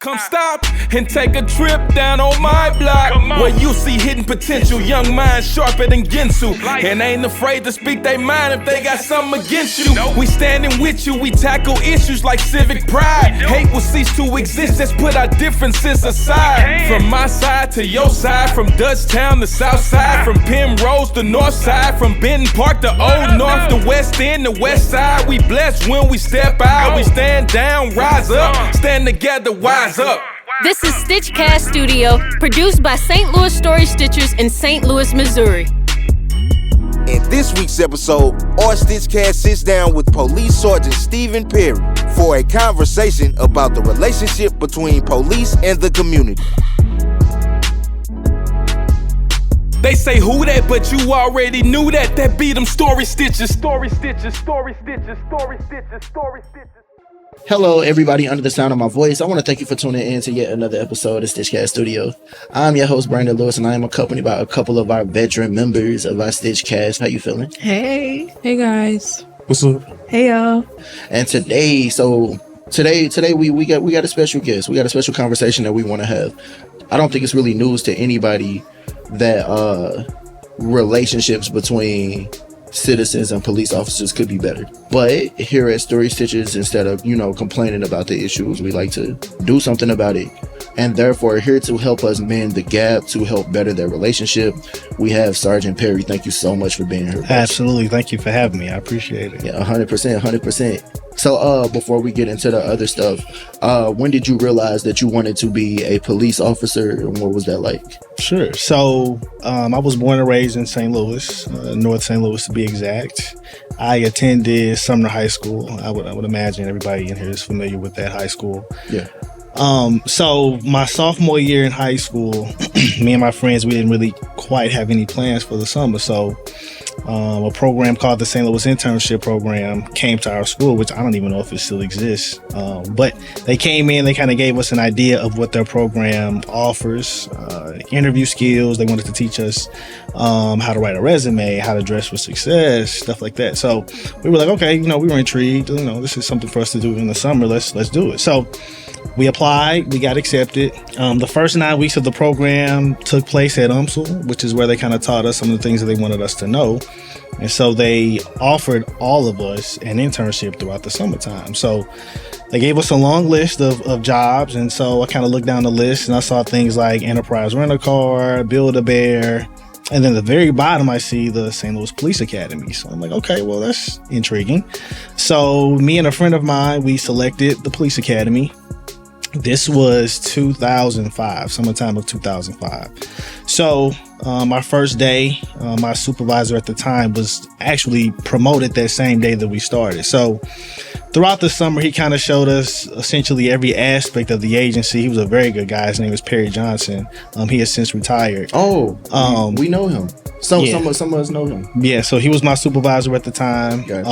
Come stop and take a trip down on my block, where you see hidden potential, young minds sharper than Ginsu, and ain't afraid to speak their mind if they got something against you. We standing with you, we tackle issues like civic pride. Hate will cease to exist, let's put our differences aside. From my side to your side, from Dutchtown to South Side, from Penrose to North Side, from Benton Park to Old North, the West End to West Side. We blessed when we step out, we stand down, rise up, stand together, wise up. This is StitchCast Studio, produced by St. Louis Story Stitchers in St. Louis, Missouri. In this week's episode, our StitchCast sits down with Police Sergeant Stephen Perry for a conversation about the relationship between police and the community. They say who that, but you already knew that. That be them story stitches, story stitches, story stitches, story stitches, story stitches. Hello, everybody under the sound of my voice. I want to thank you for tuning in to yet another episode of StitchCast Studio. I'm your host, Brandon Lewis, and I am accompanied by a couple of our veteran members of our StitchCast. How you feeling? Hey guys. What's up? Hey y'all. And today we got a special guest. We got a special conversation that we want to have. I don't think it's really news to anybody that relationships between citizens and police officers could be better. But here at Story Stitches, instead of, complaining about the issues, we like to do something about it. And therefore, here to help us mend the gap, to help better their relationship, we have Sergeant Perry. Thank you so much for being here. Absolutely. Thank you for having me. I appreciate it. Yeah, 100%. So before we get into the other stuff, when did you realize that you wanted to be a police officer, and what was that like? Sure. So I was born and raised in St. Louis, North St. Louis to be exact. I attended Sumner High School. I would imagine everybody in here is familiar with that high school. Yeah. So my sophomore year in high school, me and my friends, we didn't really quite have any plans for the summer. So a program called the St. Louis Internship Program came to our school, which I don't even know if it still exists. But they came in, they kind of gave us an idea of what their program offers, interview skills. They wanted to teach us how to write a resume, how to dress for success, stuff like that. So we were like, okay, we were intrigued. This is something for us to do in the summer. Let's do it. So we applied, we got accepted. The first 9 weeks of the program took place at UMSL, which is where they kind of taught us some of the things that they wanted us to know. And so they offered all of us an internship throughout the summertime. So they gave us a long list of jobs. And so I kind of looked down the list and I saw things like Enterprise Rent-A-Car, Build-A-Bear. And then at the very bottom, I see the St. Louis Police Academy. So I'm like, okay, well, that's intriguing. So me and a friend of mine, we selected the Police Academy. This was 2005, summertime of 2005. So my first day, my supervisor at the time was actually promoted that same day that we started. So throughout the summer, he kind of showed us essentially every aspect of the agency. He was a very good guy. His name is Perry Johnson. He has since retired. Oh, we know him. Some of us know him. Yeah, so he was my supervisor at the time. Gotcha.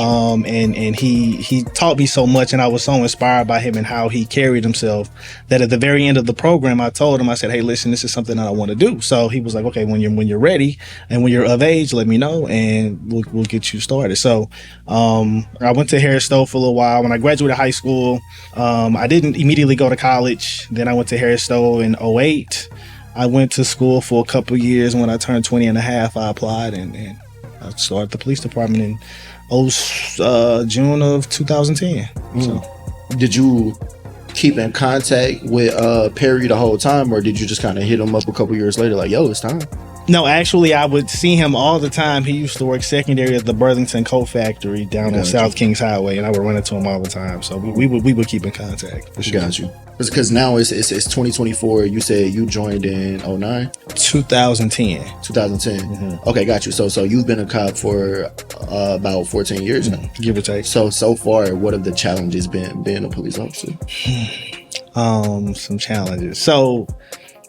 And he taught me so much, and I was so inspired by him and how he carried himself that at the very end of the program, I told him, I said, hey, listen, this is something that I want to do. So he was like, okay, when you're ready and when you're of age, let me know and we'll get you started. So I went to Harris Stowe for a little while. When I graduated high school, I didn't immediately go to college. Then I went to Harris Stowe in 2008. I went to school for a couple of years. When I turned 20 and a half, I applied and I started the police department in June of 2010. So, did you keep in contact with Perry the whole time, or did you just kind of hit him up a couple years later like, yo, it's time? No, actually, I would see him all the time. He used to work secondary at the Burlington Coat Factory down on South Kings Highway, and I would run into him all the time. So we would keep in contact. For sure. Got you. Because now it's 2024. You said you joined in 2009? 2010. 2010. Mm-hmm. Okay, got you. So you've been a cop for about 14 years now, give or take. So far, what have the challenges been being a police officer? Some challenges. So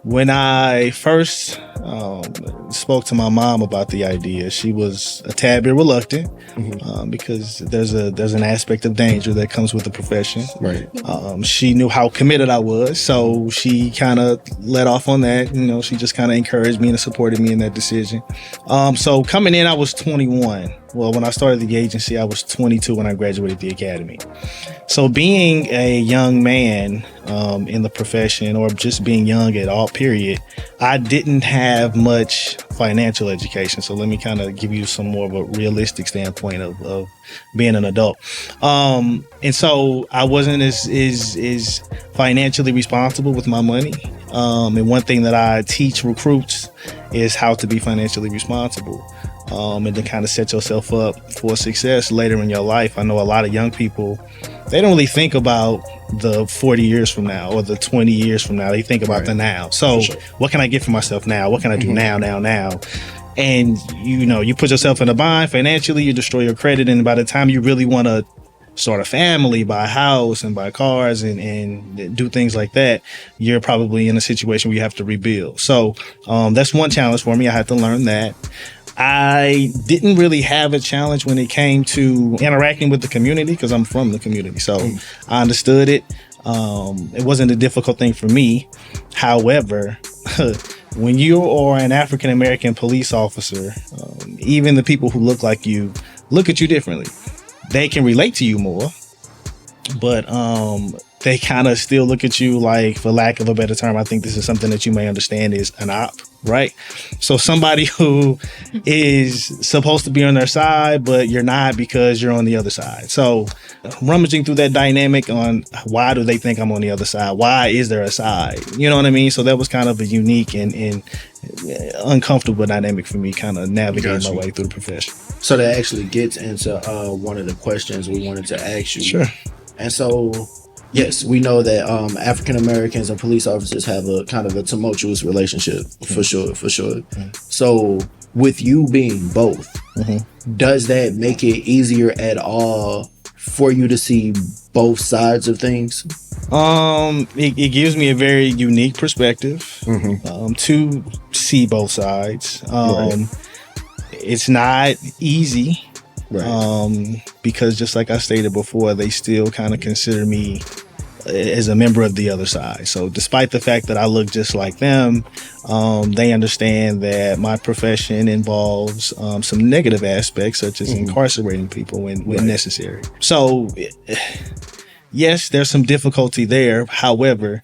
when I first spoke to my mom about the idea, she was a tad bit reluctant, because there's an aspect of danger that comes with the profession. Right. She knew how committed I was, so she kind of let off on that. She just kind of encouraged me and supported me in that decision. So coming in, I was 21. Well, when I started the agency, I was 22 when I graduated the academy. So being a young man in the profession, or just being young at all, period, I didn't have much financial education. So let me kind of give you some more of a realistic standpoint of being an adult. And so I wasn't as financially responsible with my money. And one thing that I teach recruits is how to be financially responsible. And to kind of set yourself up for success later in your life. I know a lot of young people, they don't really think about the 40 years from now or the 20 years from now. They think about the now. So what can I get for myself now? What can I do now? And you put yourself in a bind financially, you destroy your credit. And by the time you really want to start a family, buy a house and buy cars and do things like that, you're probably in a situation where you have to rebuild. So that's one challenge for me. I had to learn that. I didn't really have a challenge when it came to interacting with the community because I'm from the community. So I understood it. It wasn't a difficult thing for me. However, when you are an African-American police officer, even the people who look like you look at you differently. They can relate to you more, but they kind of still look at you like, for lack of a better term, I think this is something that you may understand, is an op, right? So somebody who is supposed to be on their side, but you're not because you're on the other side. So rummaging through that dynamic on why do they think I'm on the other side? Why is there a side? You know what I mean? So that was kind of a unique and uncomfortable dynamic for me, kind of navigating my way through the profession. So that actually gets into one of the questions we wanted to ask you. Sure. And so, yes, we know that African Americans and police officers have a kind of a tumultuous relationship, for sure. So, with you being both, does that make it easier at all for you to see both sides of things? It gives me a very unique perspective to see both sides. It's not easy. Because just like I stated before, they still kind of consider me as a member of the other side. So despite the fact that I look just like them, they understand that my profession involves some negative aspects, such as incarcerating people when necessary. So yes, there's some difficulty there. However,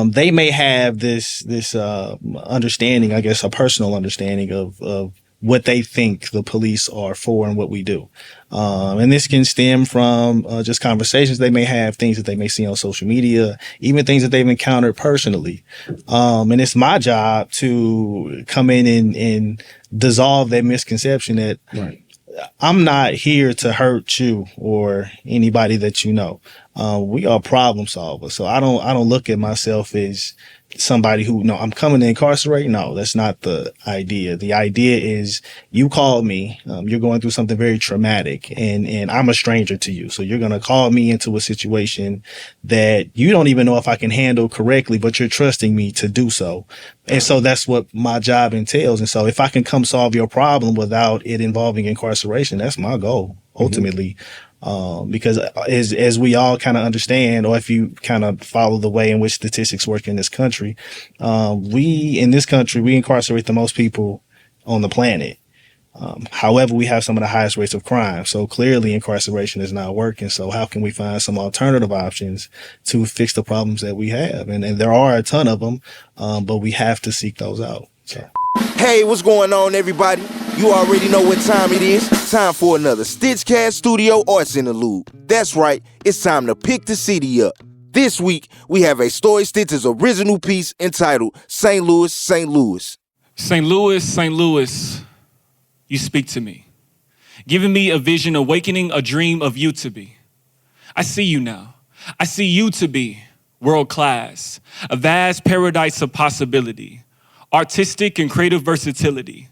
they may have this understanding, I guess, a personal understanding of what they think the police are for and what we do. And this can stem from just conversations they may have, things that they may see on social media, even things that they've encountered personally. And it's my job to come in and dissolve that misconception that I'm not here to hurt you or anybody that you know. We are problem solvers. So I don't look at myself as somebody who, no, I'm coming to incarcerate. No, that's not the idea. The idea is you called me, you're going through something very traumatic and I'm a stranger to you. So you're going to call me into a situation that you don't even know if I can handle correctly, but you're trusting me to do so. And so that's what my job entails. And so if I can come solve your problem without it involving incarceration, that's my goal ultimately. Because as we all kind of understand, or if you kind of follow the way in which statistics work in this country, we incarcerate the most people on the planet. However, we have some of the highest rates of crime. So clearly incarceration is not working. So how can we find some alternative options to fix the problems that we have? And there are a ton of them, but we have to seek those out. So. Hey, what's going on, everybody? You already know what time it is. Time for another StitchCast Studio Arts Interlude. That's right, it's time to pick the city up. This week, we have a Story Stitches original piece entitled St. Louis, St. Louis. St. Louis, St. Louis, you speak to me, giving me a vision, awakening a dream of you to be. I see you now. I see you to be world class, a vast paradise of possibility, artistic and creative versatility,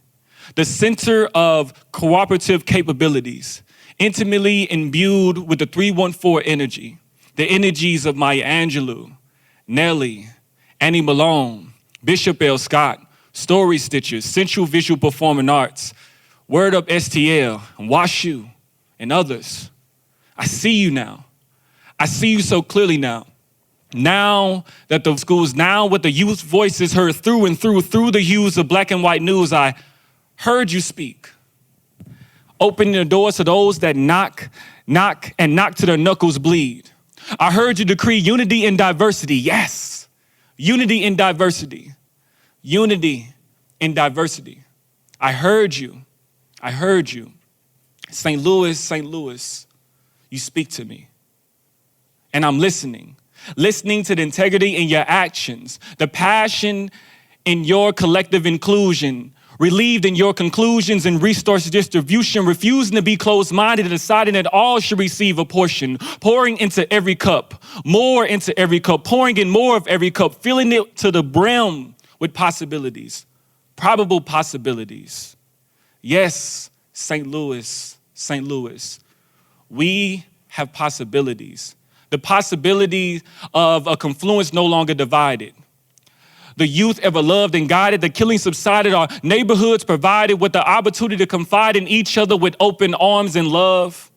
the center of cooperative capabilities, intimately imbued with the 314 energy, the energies of Maya Angelou, Nelly, Annie Malone, Bishop L. Scott, Story Stitchers, Central Visual Performing Arts, Word Up STL, WashU, and others. I see you now. I see you so clearly now. Now that the schools, now with the youth voices heard through and through the hues of black and white news, I heard you speak. opening the doors to those that knock till their knuckles bleed. I heard you decree unity in diversity. Yes, unity in diversity. Unity in diversity. I heard you. St. Louis, you speak to me. And I'm listening to the integrity in your actions, the passion in your collective inclusion, relieved in your conclusions and resource distribution, refusing to be closed-minded and deciding that all should receive a portion, pouring into every cup, more into every cup, pouring in more of every cup, filling it to the brim with possibilities, probable possibilities. Yes, St. Louis, we have possibilities. The possibility of a confluence no longer divided. The youth ever loved and guided, the killing subsided, our neighborhoods provided with the opportunity to confide in each other with open arms and love,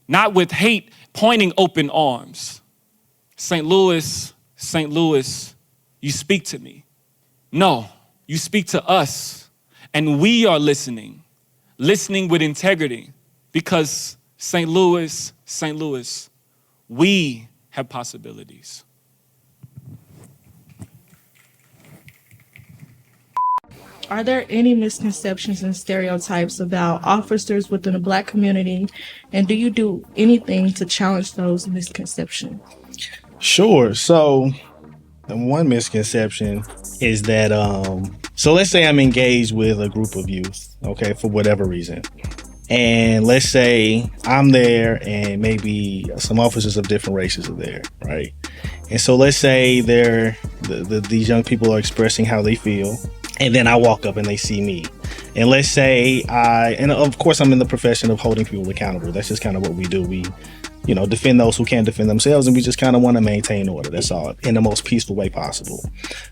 not with hate pointing open arms. St. Louis, you speak to me. No, you speak to us, and we are listening with integrity, because St. Louis, we have possibilities. Are there any misconceptions and stereotypes about officers within the Black community, and do you do anything to challenge those misconceptions? Sure. So the one misconception is that, so let's say I'm engaged with a group of youth, okay, for whatever reason. And let's say I'm there and maybe some officers of different races are there, right? And so let's say these young people are expressing how they feel. And then I walk up and they see me. And let's say and of course I'm in the profession of holding people accountable. That's just kind of what we do. We, defend those who can't defend themselves, and we just kind of want to maintain order. That's all, in the most peaceful way possible.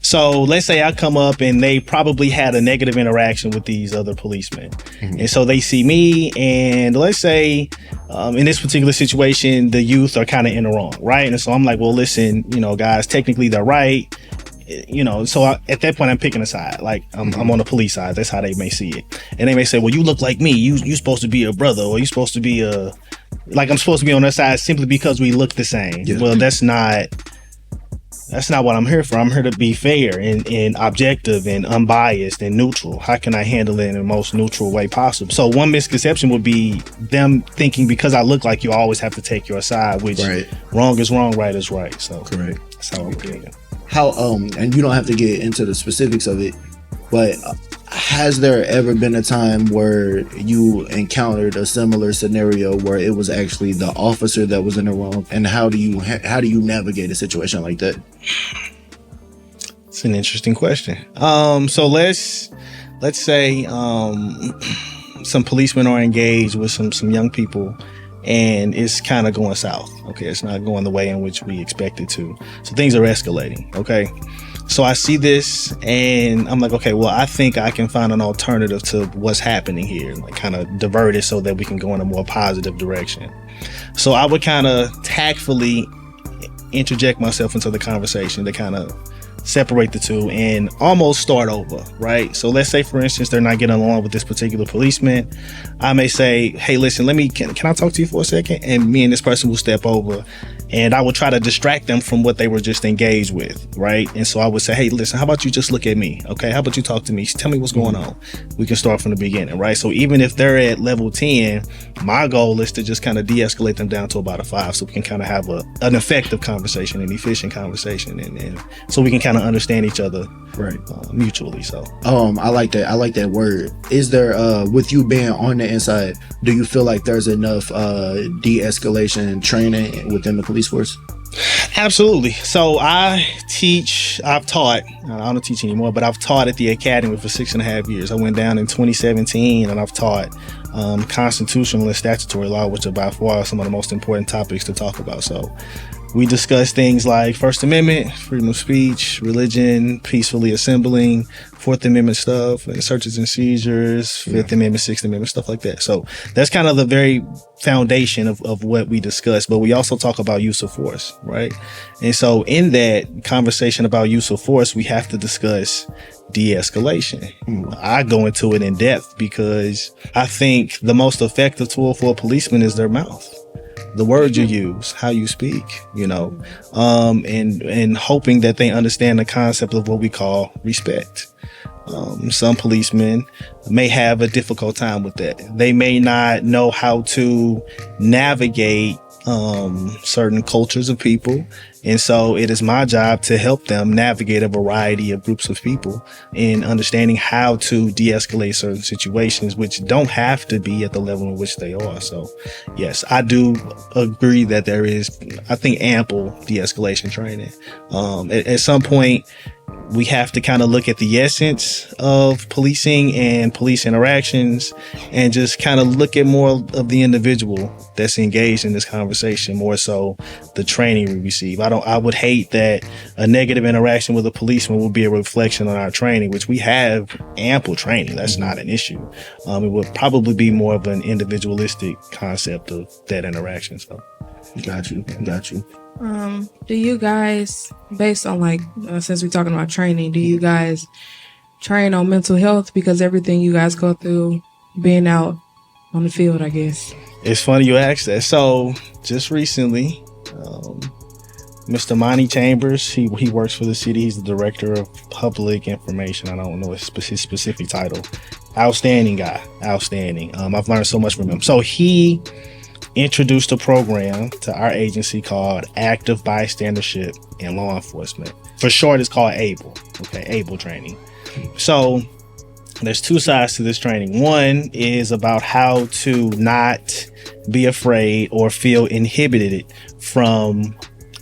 So let's say I come up and they probably had a negative interaction with these other policemen. Mm-hmm. And so they see me, and let's say in this particular situation, the youth are kind of in the wrong, right? And so I'm like, well, listen, guys, technically they're right. So at that point I'm picking a side. Like I'm on the police side. That's how they may see it. And they may say, well, you look like me. You supposed to be a brother, or you supposed to be I'm supposed to be on their side simply because we look the same. Yeah. Well, that's not what I'm here for. I'm here to be fair and objective and unbiased and neutral. How can I handle it in the most neutral way possible? So one misconception would be them thinking because I look like you, I always have to take your side, which wrong is wrong, right is right. So correct. That's how I'm looking at it. How and you don't have to get into the specifics of it, but has there ever been a time where you encountered a similar scenario where it was actually the officer that was in the wrong, and how do you navigate a situation like that? It's an interesting question. So let's say some policemen are engaged with some young people, and it's kind of going south. Okay, it's not going the way in which we expect it to. So things are escalating. Okay, so I see this and I'm like, okay, well, I think I can find an alternative to what's happening here, like kind of divert it so that we can go in a more positive direction. So I would kind of tactfully interject myself into the conversation to kind of separate the two and almost start over, right? So let's say, for instance, they're not getting along with this particular policeman. I may say, hey, listen, can I talk to you for a second? And me and this person will step over, and I will try to distract them from what they were just engaged with, right? And so I would say, hey, listen, how about you just look at me, okay? How about you talk to me? Tell me what's going on. We can start from the beginning, right? So even if they're at level 10, my goal is to just kind of de-escalate them down to about a 5 so we can kind of have an effective conversation, an efficient conversation, and so we can kind of understand each other mutually. So I like that word. Is there with you being on the inside, do you feel like there's enough de-escalation training within the police force? Absolutely. So I've taught, I don't teach anymore, but I've taught at the academy for 6.5 years. I went down in 2017 and I've taught constitutional and statutory law, which are by far some of the most important topics to talk about. So We discuss things like First Amendment, freedom of speech, religion, peacefully assembling, Fourth Amendment stuff, and searches and seizures, Fifth Amendment, Sixth Amendment, stuff like that. So that's kind of the very foundation of what we discuss. But we also talk about use of force, right? And so in that conversation about use of force, we have to discuss de-escalation. I go into it in depth because I think the most effective tool for a policeman is their mouth. The words you use, how you speak, and hoping that they understand the concept of what we call respect. Some policemen may have a difficult time with that. They may not know how to navigate certain cultures of people. And so it is my job to help them navigate a variety of groups of people in understanding how to de-escalate certain situations, which don't have to be at the level in which they are. So yes, I do agree that there is, I think, ample de-escalation training. At some point, we have to kind of look at the essence of policing and police interactions and just kind of look at more of the individual that's engaged in this conversation, more so the training we receive. I would hate that a negative interaction with a policeman will be a reflection on our training, which we have ample training. That's not an issue. It would probably be more of an individualistic concept of that interaction. So Got you. Do you guys, based on since we're talking about training, do you guys train on mental health? Because everything you guys go through being out on the field, I guess. It's funny you asked that. So just recently, Mr. Monty Chambers, he works for the city. He's the director of public information. I don't know his specific title. Outstanding guy. Outstanding. I've learned so much from him. So he introduced a program to our agency called Active Bystandership in Law Enforcement. For short, it's called ABLE. Okay, ABLE training. So there's two sides to this training. One is about how to not be afraid or feel inhibited from,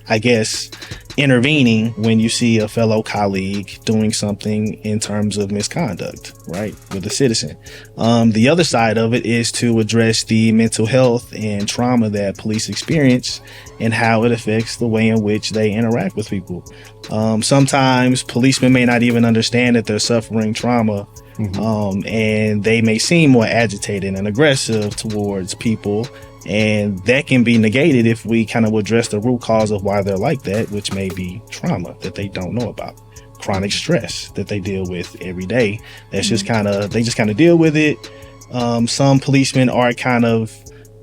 I guess, intervening when you see a fellow colleague doing something in terms of misconduct, right, with a citizen. The other side of it is to address the mental health and trauma that police experience and how it affects the way in which they interact with people. Sometimes policemen may not even understand that they're suffering trauma, and they may seem more agitated and aggressive towards people. And that can be negated if we kind of address the root cause of why they're like that, which may be trauma that they don't know about, chronic stress that they deal with every day. That's just they just kind of deal with it. Some policemen are kind of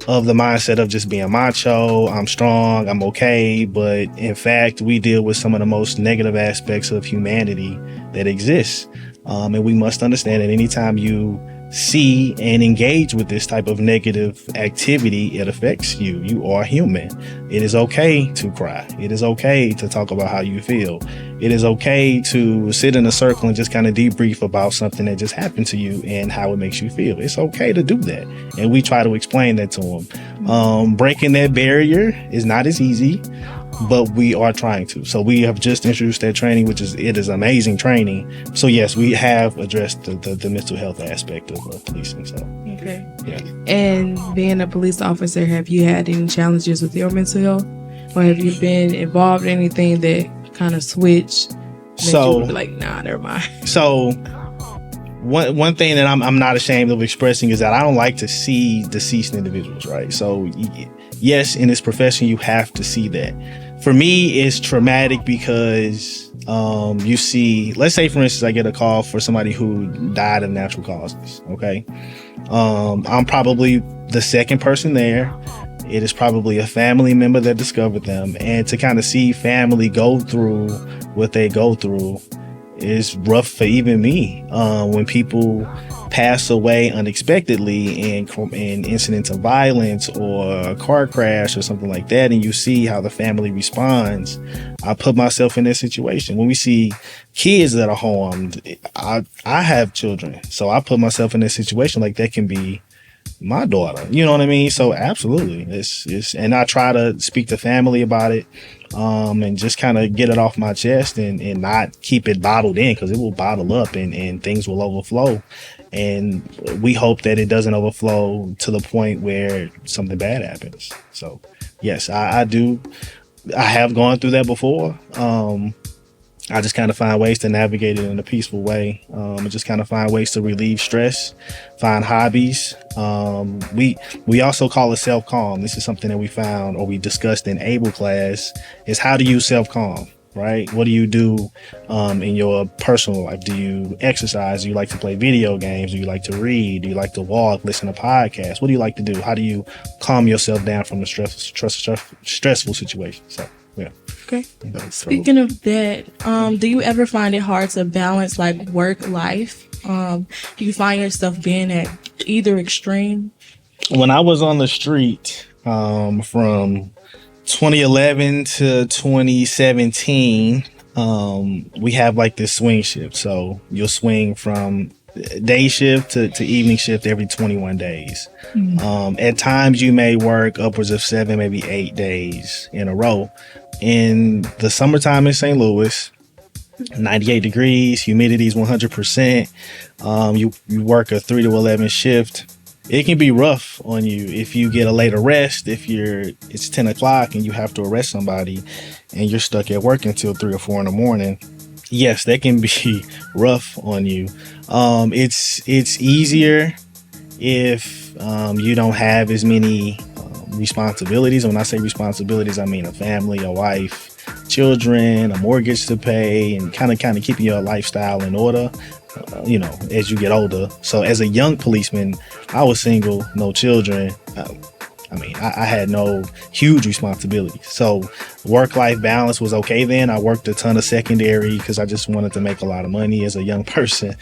the mindset of just being macho. I'm strong, I'm okay. But in fact, we deal with some of the most negative aspects of humanity that exists. And we must understand that anytime you see and engage with this type of negative activity, it affects you. You are human. It is okay to cry. It is okay to talk about how you feel. It is okay to sit in a circle and just kind of debrief about something that just happened to you and how it makes you feel. It's okay to do that. And we try to explain that to them. Breaking that barrier is not as easy, but we are trying to. So we have just introduced that training, it is amazing training. So yes, we have addressed the mental health aspect of policing. So Okay. yeah. And being a police officer, have you had any challenges with your mental health? Or have you been involved in anything that kind of switched? So you would be like, nah, never mind. So one thing that I'm not ashamed of expressing is that I don't like to see deceased individuals, right? So yes, in this profession, you have to see that. For me, it's traumatic because you see, let's say, for instance, I get a call for somebody who died of natural causes, okay? I'm probably the second person there. It is probably a family member that discovered them. And to kind of see family go through what they go through is rough for even me. When people pass away unexpectedly in incidents of violence or a car crash or something like that, and you see how the family responds, I put myself in that situation. When we see kids that are harmed, I have children, so I put myself in that situation. Like, that can be my daughter, you know what I mean? So absolutely, it's and I try to speak to family about it, and just kind of get it off my chest and not keep it bottled in, because it will bottle up and things will overflow. And we hope that it doesn't overflow to the point where something bad happens. So yes, I do I have gone through that before. I just kind of find ways to navigate it in a peaceful way. And just kind of find ways to relieve stress, find hobbies. We also call it self-calm. This is something that we found or we discussed in ABLE class, is how to use self-calm, right? What do you do in your personal life? Do you exercise? Do you like to play video games? Do you like to read? Do you like to walk, listen to podcasts? What do you like to do? How do you calm yourself down from the stressful situation? So, yeah. Okay. Speaking of that, do you ever find it hard to balance like work life? Do you find yourself being at either extreme? When I was on the street from 2011 to 2017, we have like this swing shift. So you'll swing from day shift to evening shift every 21 days. At times you may work upwards of 7, maybe 8 days in a row. In the summertime in St. Louis, 98 degrees, humidity is 100%. You work a 3 to 11 shift. It can be rough on you if you get a late arrest. It's 10 o'clock and you have to arrest somebody and you're stuck at work until 3 or 4 in the morning. Yes, that can be rough on you. It's easier if you don't have as many responsibilities. When I say responsibilities, I mean a family, a wife, children, a mortgage to pay, and kind of keeping your lifestyle in order, as you get older. So as a young policeman, I was single, no children. I had no huge responsibilities. So work-life balance was okay then. I worked a ton of secondary because I just wanted to make a lot of money as a young person,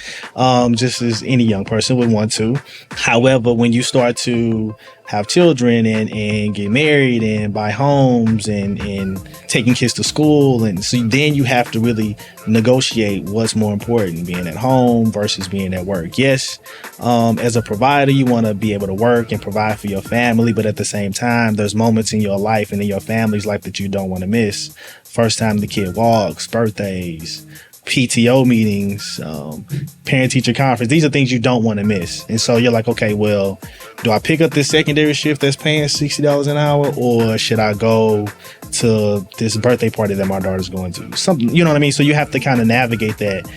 just as any young person would want to. However, when you start to have children and get married and buy homes and taking kids to school, and so then you have to really negotiate what's more important, being at home versus being at work. Yes, as a provider, you want to be able to work and provide for your family, but at the same time, there's moments in your life and in your family's life that you don't want to miss. First time the kid walks, birthdays, PTO meetings, parent-teacher conference. These are things you don't want to miss. And so you're like, okay, well, do I pick up this secondary shift that's paying $60 an hour, or should I go to this birthday party that my daughter's going to? Something, you know what I mean? So you have to kind of navigate that.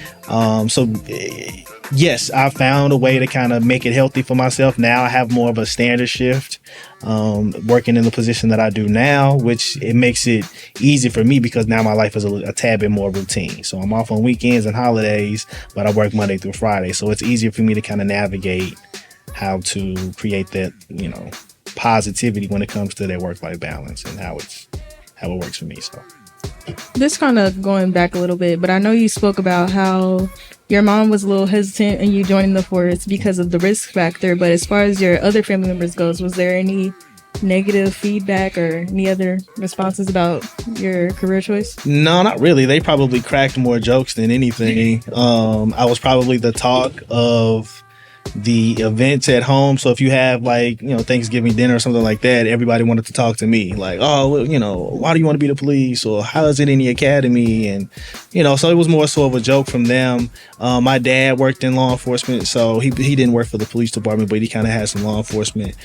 Yes, I found a way to kind of make it healthy for myself. Now I have more of a standard shift, working in the position that I do now, which it makes it easy for me because now my life is a tad bit more routine. So I'm off on weekends and holidays, but I work Monday through Friday. So it's easier for me to kind of navigate how to create that, positivity when it comes to that work-life balance and how it works for me. So this kind of going back a little bit, but I know you spoke about how your mom was a little hesitant in you joining the force because of the risk factor. But as far as your other family members goes, was there any negative feedback or any other responses about your career choice? No, not really. They probably cracked more jokes than anything. I was probably the talk of the events at home. So if you have Thanksgiving dinner or something like that, everybody wanted to talk to me. Like, oh, well, why do you want to be the police? Or how is it in the academy? And, so it was more so of a joke from them. My dad worked in law enforcement, so he didn't work for the police department, but he kind of had some law enforcement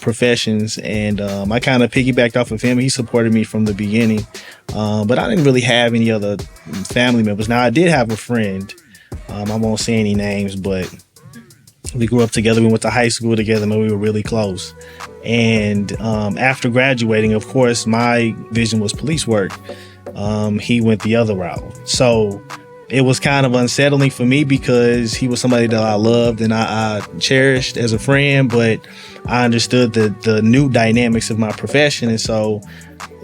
professions. And I kind of piggybacked off of him. He supported me from the beginning. But I didn't really have any other family members. Now, I did have a friend. I won't say any names, but we grew up together. We went to high school together, and we were really close. And after graduating, of course, my vision was police work. He went the other route. So it was kind of unsettling for me because he was somebody that I loved and I cherished as a friend, but I understood the new dynamics of my profession. And so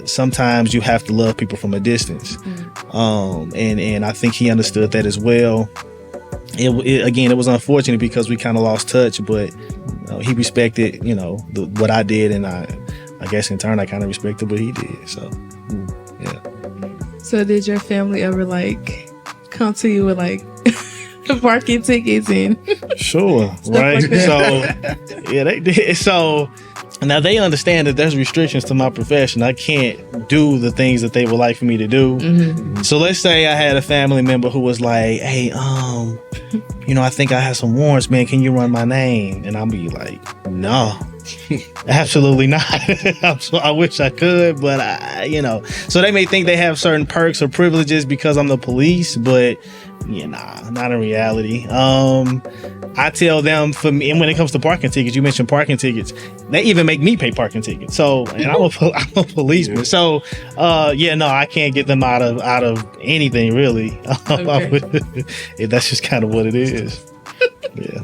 sometimes you have to love people from a distance. And I think he understood that as well. It was unfortunate because we kind of lost touch, but he respected, what I did, and I guess in turn I kind of respected what he did. So, yeah. So did your family ever come to you with parking tickets and sure, right? So yeah, they did. So now they understand that there's restrictions to my profession. I can't do the things that they would like for me to do. Mm-hmm. So let's say I had a family member who was like, hey, I think I have some warrants, man. Can you run my name? And I'll be like, no, Absolutely not. I wish I could, but so they may think they have certain perks or privileges because I'm the police, but not in reality. I tell them, for me, and when it comes to parking tickets, you mentioned parking tickets, they even make me pay parking tickets. So, and I'm a policeman. So, I can't get them out of anything really. Okay. That's just kind of what it is. Yeah.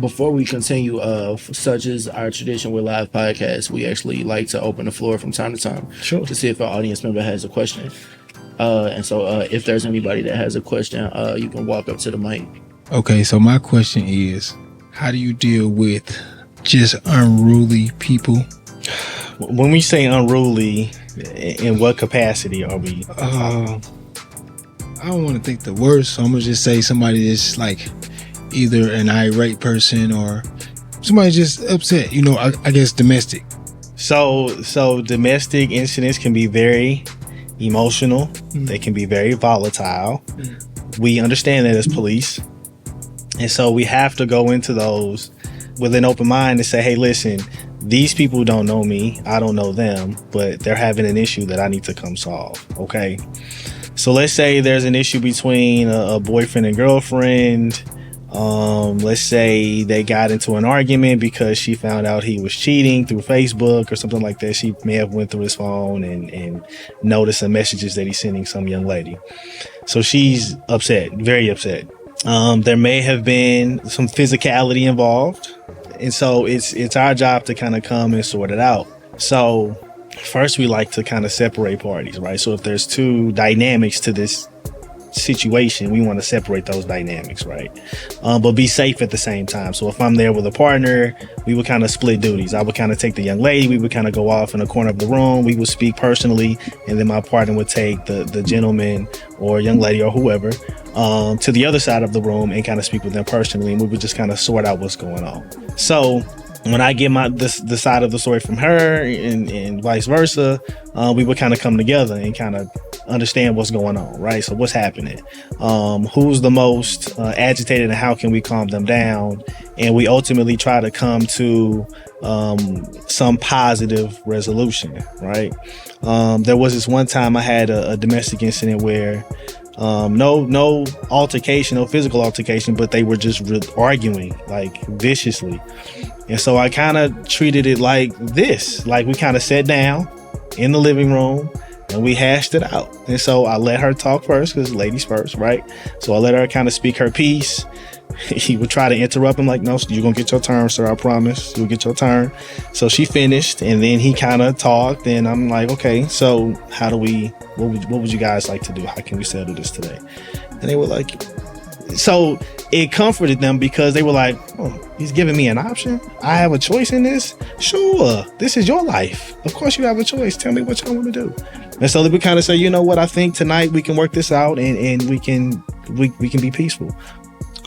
Before we continue, such as our tradition with live podcasts, we actually like to open the floor from time to time, sure, to see if our audience member has a question. And so, if there's anybody that has a question, you can walk up to the mic. Okay, so my question is, how do you deal with just unruly people? When we say unruly, in what capacity are we? I don't want to think the worst, so I'm gonna just say somebody that's like either an irate person or somebody just upset. I guess domestic. So domestic incidents can be very emotional. Mm-hmm. They can be very volatile. Mm-hmm. We understand that as police. And so we have to go into those with an open mind and say, hey, listen, these people don't know me. I don't know them, but they're having an issue that I need to come solve. Okay. So let's say there's an issue between a boyfriend and girlfriend. Let's say they got into an argument because she found out he was cheating through Facebook or something like that. She may have went through his phone and noticed some messages that he's sending some young lady. So she's upset, very upset. There may have been some physicality involved. And so it's our job to kind of come and sort it out. So first we like to kind of separate parties, right? So if there's two dynamics to this situation, we want to separate those dynamics, right? But be safe at the same time. So if I'm there with a partner, we would kind of split duties. I would kind of take the young lady, we would kind of go off in a corner of the room, we would speak personally, and then my partner would take the gentleman or young lady or whoever to the other side of the room and kind of speak with them personally, and we would just kind of sort out what's going on. So when I get the side of the story from her and vice versa, we would kind of come together and kind of understand what's going on, right? So what's happening? Who's the most agitated and how can we calm them down? And we ultimately try to come to some positive resolution, right? There was this one time I had a domestic incident where no altercation, no physical altercation, but they were just arguing like viciously. And so I kind of treated it like this, like we kind of sat down in the living room and we hashed it out. And so I let her talk first, because ladies first, right? So I let her kind of speak her piece. He would try to interrupt him like, no, you're going to get your turn, sir. I promise you'll get your turn. So she finished, and then he kind of talked, and I'm like, okay, so how do what would you guys like to do? How can we settle this today? And they were like, so it comforted them because they were like, oh, he's giving me an option. I have a choice in this. Sure. This is your life. Of course you have a choice. Tell me what y'all want to do. And so they would kind of say, you know what? I think tonight we can work this out and we can be peaceful.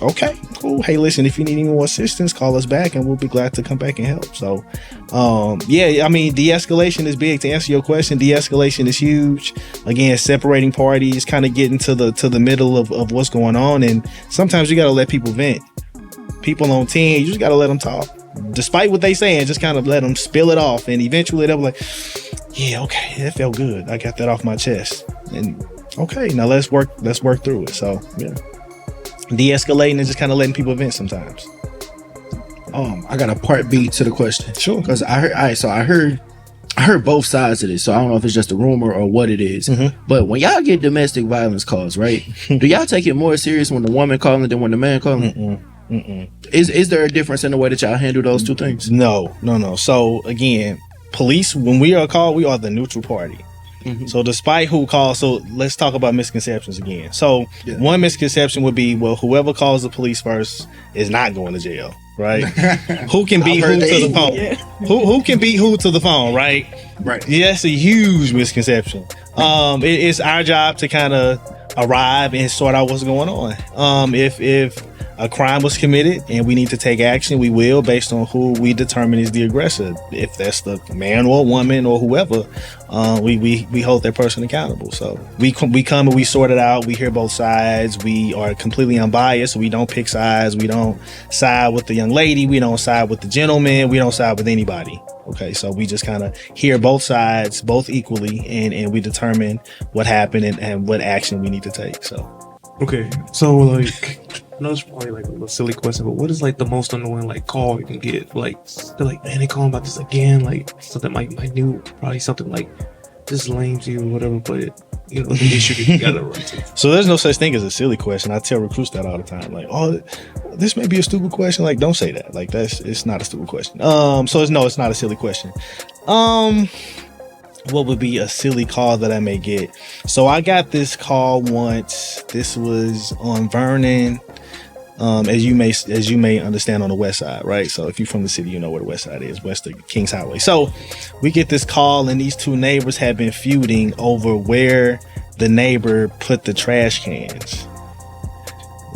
Okay, cool. Hey, listen, if you need any more assistance, call us back and we'll be glad to come back and help. So, I mean, de-escalation is big. To answer your question, de-escalation is huge. Again, separating parties, kind of getting to the middle of what's going on. And sometimes you got to let people vent. People on 10, you just got to let them talk. Despite what they saying, just kind of let them spill it off. And eventually they'll be like, yeah, okay, that felt good. I got that off my chest. And okay, now let's work through it. So, yeah. De-escalating and just kind of letting people vent sometimes. I got a part B to the question. Sure. Because I heard both sides of this, so I don't know if it's just a rumor or what it is. Mm-hmm. But when y'all get domestic violence calls, right? Do y'all take it more serious when the woman calling than when the man calling? Is there a difference in the way that y'all handle those two things? No. So again, police, when we are called, we are the neutral party. Mm-hmm. So despite who calls, so let's talk about misconceptions again. So one misconception would be, well, whoever calls the police first is not going to jail, right? Who can beat who to the phone? Yeah. Who can beat who to the phone, right? Right. Yeah, that's a huge misconception. It's our job to kind of arrive and sort out what's going on. If a crime was committed and we need to take action, we will, based on who we determine is the aggressor. If that's the man or woman or whoever, we hold that person accountable. So we come and we sort it out. We hear both sides. We are completely unbiased. We don't pick sides. We don't side with the young lady. We don't side with the gentleman. We don't side with anybody. Okay, so we just kind of hear both sides, both equally, and we determine what happened and what action we need to take. So okay, so like, I know it's probably like a silly question, but what is like the most annoying like call you can get? Like, they're like, man, they calling about this again, like something like minute, probably something like this lames you or whatever, but you know, the issue that you gotta run to. So there's no such thing as a silly question. I tell recruits that all the time. Like, oh, this may be a stupid question. Like, don't say that. Like, it's not a stupid question. So it's not a silly question. What would be a silly call that I may get? So I got this call once. This was on Vernon. As you may understand, on the west side, right? So if you're from the city, you know where the west side is, west of Kings Highway. So we get this call, and these two neighbors have been feuding over where the neighbor put the trash cans.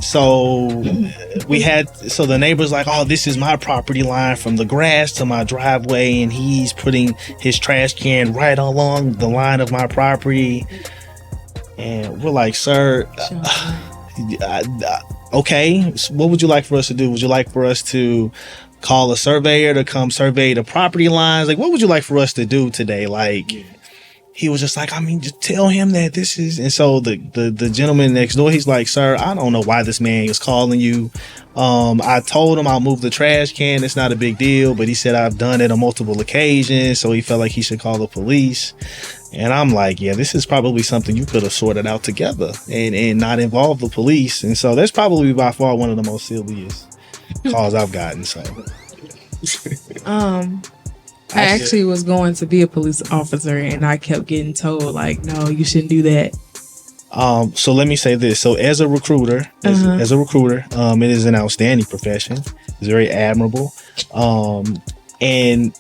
So the neighbor's like, oh, this is my property line from the grass to my driveway, and he's putting his trash can right along the line of my property. And we're like, sir, okay, so what would you like for us to do? Would you like for us to call a surveyor to come survey the property lines? Like, what would you like for us to do today? Like, he was just like, I mean, just tell him that this is. And so the gentleman next door, he's like, sir, I don't know why this man is calling you. I told him I'll move the trash can. It's not a big deal. But he said I've done it on multiple occasions. So he felt like he should call the police. And I'm like, yeah, this is probably something you could have sorted out together and not involve the police. And so that's probably by far one of the most silliest calls I've gotten. So I actually was going to be a police officer, and I kept getting told, like, no, you shouldn't do that. So let me say this. So as a recruiter, it is an outstanding profession. It's very admirable. And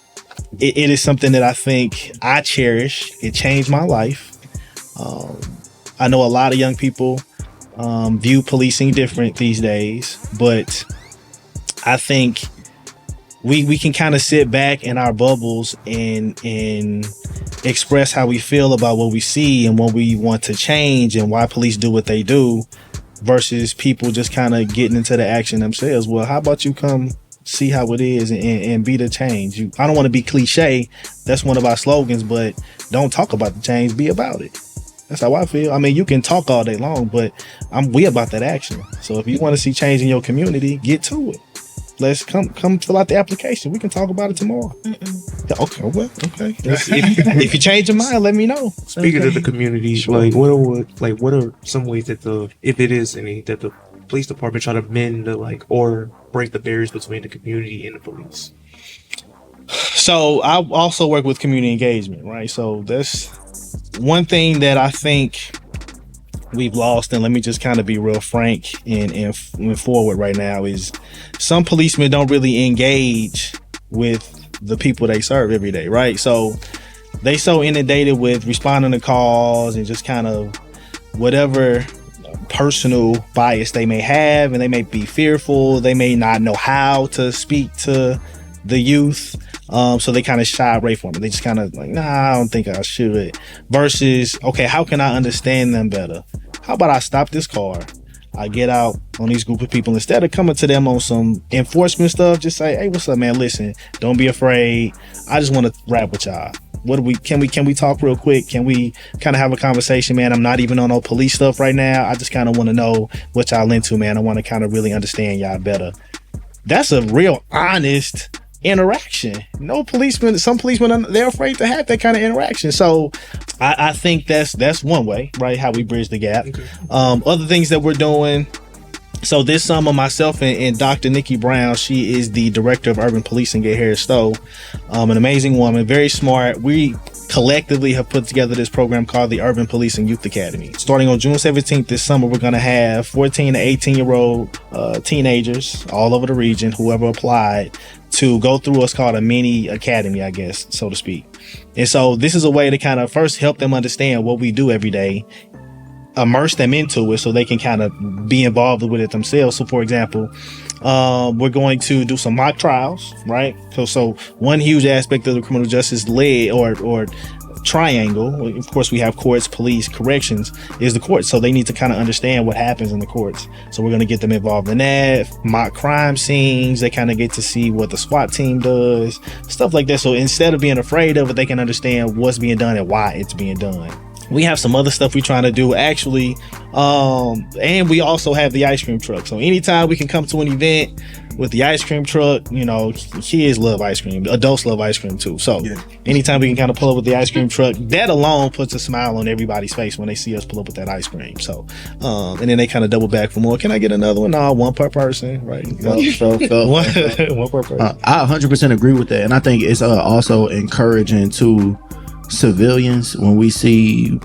it is something that I think I cherish. It changed my life. I know a lot of young people view policing different these days, but I think we can kind of sit back in our bubbles and express how we feel about what we see and what we want to change and why police do what they do, versus people just kind of getting into the action themselves. Well, how about you come see how it is and be the change? I don't want to be cliche. That's one of our slogans, but don't talk about the change, be about it. That's how I feel. I mean, you can talk all day long, but we about that action. So if you want to see change in your community, get to it. Let's come fill out the application. We can talk about it tomorrow. Yeah, okay, well, okay. If you change your mind, let me know. Speaking of the community, Sure. like what are some ways that if it is any, that the police department try to mend or break the barriers between the community and the police? So I also work with community engagement, right? So that's one thing that I think we've lost, and let me just kind of be real frank and forward right now, is some policemen don't really engage with the people they serve every day, right? So they so inundated with responding to calls and just kind of whatever personal bias they may have, and they may be fearful, they may not know how to speak to the youth, so they kind of shy away from it. They just kind of like, nah, I don't think I should. Versus, okay, how can I understand them better? How about I stop this car, I get out on these group of people, instead of coming to them on some enforcement stuff, just say, hey, what's up, man? Listen, don't be afraid. I just want to rap with y'all. Can we talk real quick? Can we kind of have a conversation, man? I'm not even on no police stuff right now. I just kind of want to know what y'all into, man. I want to kind of really understand y'all better. That's a real honest interaction. Some policemen, they're afraid to have that kind of interaction. So I think that's one way, right? How we bridge the gap. Okay. Other things that we're doing. So this summer, myself and Dr. Nikki Brown, she is the director of urban policing at Harris Stowe, an amazing woman, very smart. We collectively have put together this program called the Urban Policing Youth Academy. Starting on June 17th this summer, we're going to have 14 to 18-year-old teenagers all over the region, whoever applied, to go through what's called a mini academy, I guess, so to speak. And so this is a way to kind of first help them understand what we do every day, immerse them into it so they can kind of be involved with it themselves. So for example, we're going to do some mock trials, right? So one huge aspect of the criminal justice lead or triangle, of course we have courts, police, corrections, is the courts. So they need to kind of understand what happens in the courts. So we're going to get them involved in that. Mock crime scenes, they kind of get to see what the SWAT team does, stuff like that. So instead of being afraid of it, they can understand what's being done and why it's being done. We have some other stuff we're trying to do actually, and we also have the ice cream truck. So anytime we can come to an event with the ice cream truck, kids love ice cream, adults love ice cream too. So anytime we can kind of pull up with the ice cream truck, that alone puts a smile on everybody's face when they see us pull up with that ice cream. So, and then they kind of double back for more. Can I get another one? No, one per person, right? One per person. I 100% agree with that, and I think it's also encouraging to civilians when we see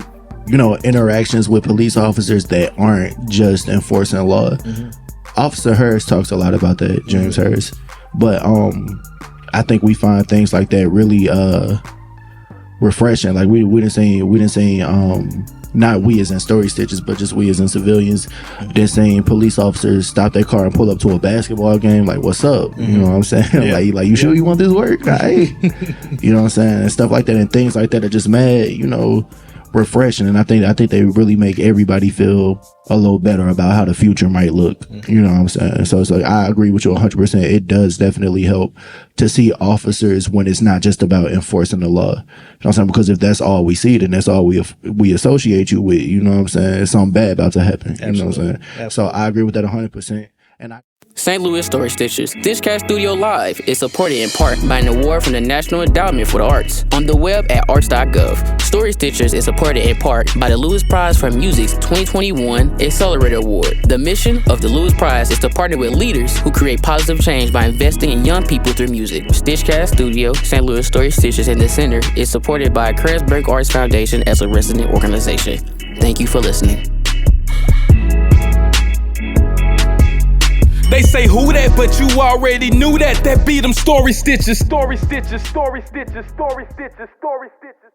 interactions with police officers that aren't just enforcing law. Officer Harris talks a lot about that, James Harris, but I think we find things like that really refreshing. Like we didn't say not we as in story stitches, but just we as in civilians. They're saying police officers stop their car and pull up to a basketball game, like, what's up? You know what I'm saying? like you sure you want this work? Hey. You know what I'm saying? And stuff like that, and things like that are just mad, refreshing. And I think they really make everybody feel a little better about how the future might look. You know what I'm saying? So it's like, I agree with you 100%. It does definitely help to see officers when it's not just about enforcing the law. You know what I'm saying? Because if that's all we see, then that's all we associate you with. You know what I'm saying? There's something bad about to happen. You know what I'm saying? Absolutely. So I agree with that 100%. And St. Louis Story Stitchers. StitchCast Studio Live is supported in part by an award from the National Endowment for the Arts. On the web at arts.gov. Story Stitchers is supported in part by the Lewis Prize for Music's 2021 Accelerator Award. The mission of the Lewis Prize is to partner with leaders who create positive change by investing in young people through music. StitchCast Studio, St. Louis Story Stitchers, and the Center is supported by Kranzberg Arts Foundation as a resident organization. Thank you for listening. They say who that, but you already knew that. That be them story stitches. Story stitches, story stitches, story stitches, story stitches.